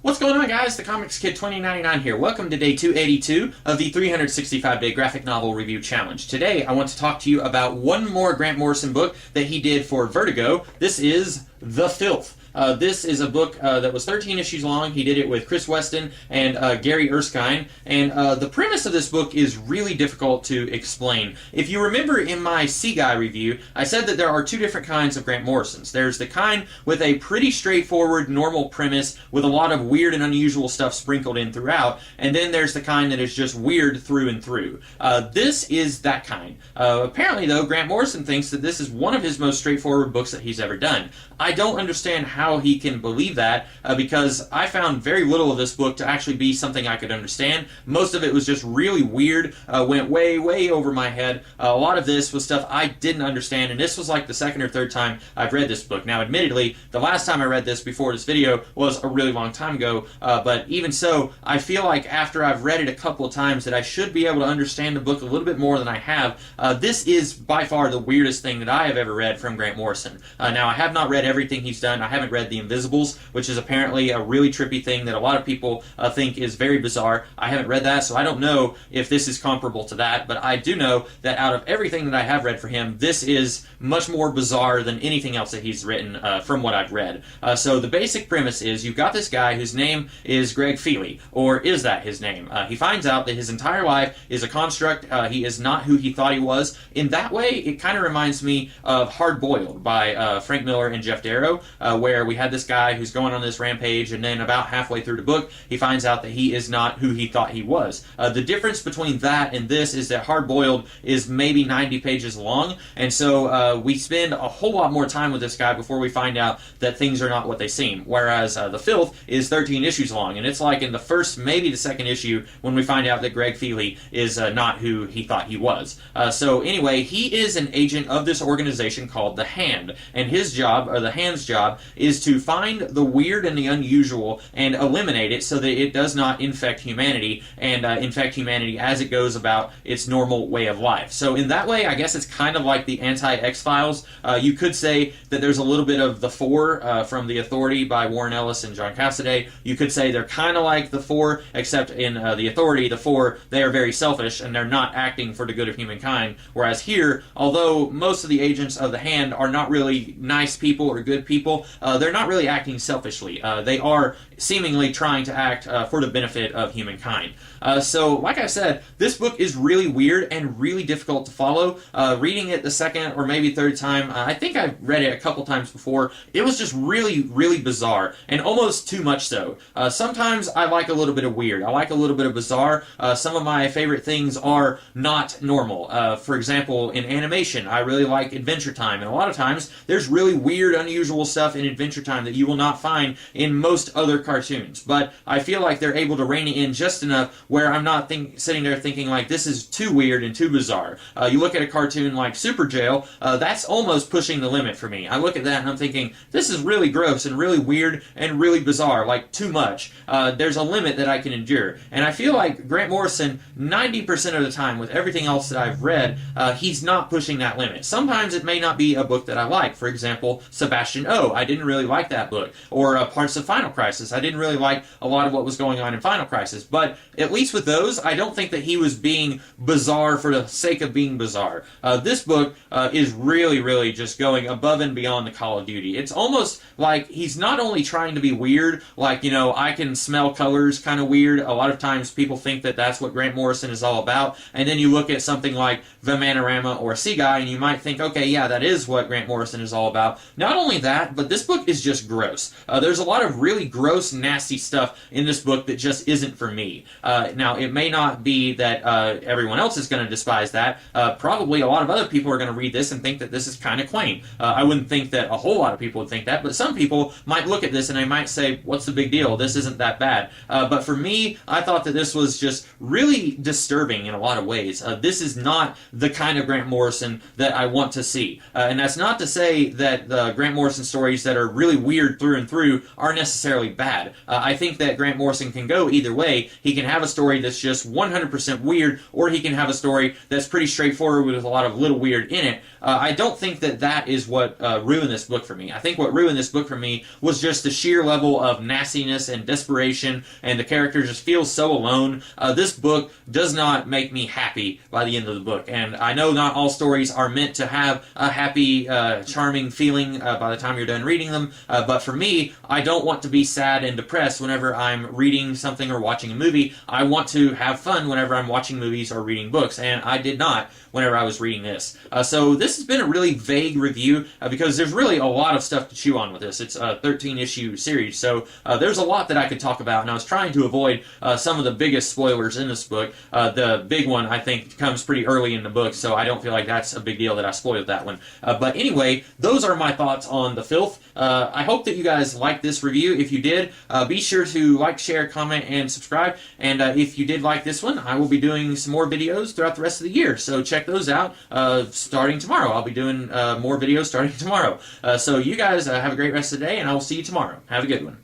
What's going on, guys? The Comics Kid 2099 here. Welcome to day 282 of the 365-day graphic novel review challenge. Today, I want to talk to you about one more Grant Morrison book that he did for Vertigo. This is The Filth. This is a book that was 13 issues long. He did it with Chris Weston and Gary Erskine. And the premise of this book is really difficult to explain. If you remember in my Sea Guy review, I said that there are two different kinds of Grant Morrisons. There's the kind with a pretty straightforward, normal premise with a lot of weird and unusual stuff sprinkled in throughout. And then there's the kind that is just weird through and through. This is that kind. Apparently, though, Grant Morrison thinks that this is one of his most straightforward books that he's ever done. I don't understand how he can believe that because I found very little of this book to actually be something I could understand. Most of it was just really weird, went way over my head. A lot of this was stuff I didn't understand, and this was like the second or third time I've read this book. Now, admittedly, the last time I read this before this video was a really long time ago, but even so, I feel like after I've read it a couple of times that I should be able to understand the book a little bit more than I have. This is by far the weirdest thing that I have ever read from Grant Morrison. Now, I have not read everything he's done. I haven't read The Invisibles, which is apparently a really trippy thing that a lot of people think is very bizarre. I haven't read that, so I don't know if this is comparable to that, but I do know that out of everything that I have read for him, this is much more bizarre than anything else that he's written from what I've read. So the basic premise is you've got this guy whose name is Greg Feely, or is that his name? He finds out that his entire life is a construct. He is not who he thought he was. In that way, it kind of reminds me of Hard Boiled by Frank Miller and Jeff Darrow, where we had this guy who's going on this rampage, and then about halfway through the book, he finds out that he is not who he thought he was. The difference between that and this is that Hard Boiled is maybe 90 pages long, and so we spend a whole lot more time with this guy before we find out that things are not what they seem, whereas The Filth is 13 issues long, and it's like in the first, maybe the second issue, when we find out that Greg Feely is not who he thought he was. So anyway, he is an agent of this organization called The Hand, and his job, or The Hand's job, is to find the weird and the unusual and eliminate it so that it does not infect humanity and infect humanity as it goes about its normal way of life. So in that way, I guess it's kind of like the anti-X-Files. You could say that there's a little bit of The Four from The Authority by Warren Ellis and John Cassaday. You could say they're kind of like The Four, except in The Authority, The Four, they are very selfish and they're not acting for the good of humankind. Whereas here, although most of the agents of The Hand are not really nice people or good people, they're not really acting selfishly. They are seemingly trying to act for the benefit of humankind. So, like I said, this book is really weird and really difficult to follow. Reading it the second or maybe third time, I think I've read it a couple times before, it was just really bizarre, and almost too much so. Sometimes I like a little bit of weird. I like a little bit of bizarre. Some of my favorite things are not normal. For example, in animation, I really like Adventure Time, and a lot of times there's really weird, unusual stuff in Adventure Time that you will not find in most other cartoons. But I feel like they're able to rein it in just enough where I'm not sitting there thinking like this is too weird and too bizarre. You look at a cartoon like Super Jail, that's almost pushing the limit for me. I look at that and I'm thinking this is really gross and really weird and really bizarre, like too much. There's a limit that I can endure. And I feel like Grant Morrison, 90% of the time with everything else that I've read, he's not pushing that limit. Sometimes it may not be a book that I like. For example, Sebastian O. I didn't really like that book. Or parts of Final Crisis. I didn't really like a lot of what was going on in Final Crisis. But at least with those, I don't think that he was being bizarre for the sake of being bizarre. This book is really just going above and beyond the Call of Duty. It's almost like he's not only trying to be weird, like, you know, I can smell colors kind of weird. A lot of times people think that that's what Grant Morrison is all about. And then you look at something like The Manorama or Sea Guy, and you might think, okay, yeah, that is what Grant Morrison is all about. Not only that, but this book is just gross. There's a lot of really gross, nasty stuff in this book that just isn't for me. Now, it may not be that everyone else is going to despise that. Probably a lot of other people are going to read this and think that this is kind of quaint. I wouldn't think that a whole lot of people would think that, but some people might look at this and they might say, what's the big deal? This isn't that bad. But for me, I thought that this was just really disturbing in a lot of ways. This is not the kind of Grant Morrison that I want to see. And that's not to say that the Grant Morrison stories that are really weird through and through are necessarily bad. I think that Grant Morrison can go either way. He can have a story that's just 100% weird, or he can have a story that's pretty straightforward with a lot of little weird in it. I don't think that that is what ruined this book for me. I think what ruined this book for me was just the sheer level of nastiness and desperation, and the character just feels so alone. This book does not make me happy by the end of the book, and I know not all stories are meant to have a happy, charming feeling by the time you're done reading them, but for me, I don't want to be sad and depressed whenever I'm reading something or watching a movie. I want to have fun whenever I'm watching movies or reading books, and I did not whenever I was reading this. So this has been a really vague review because there's really a lot of stuff to chew on with this. It's a 13-issue series, so there's a lot that I could talk about, and I was trying to avoid some of the biggest spoilers in this book. The big one, I think, comes pretty early in the book, so I don't feel like that's a big deal that I spoiled that one. But anyway, those are my thoughts on The Filth. I hope that you guys liked this review. If you did, be sure to like, share, comment, and subscribe. And if you did like this one, I will be doing some more videos throughout the rest of the year, so check those out starting tomorrow. I'll be doing more videos starting tomorrow. So you guys have a great rest of the day, and I will see you tomorrow. Have a good one.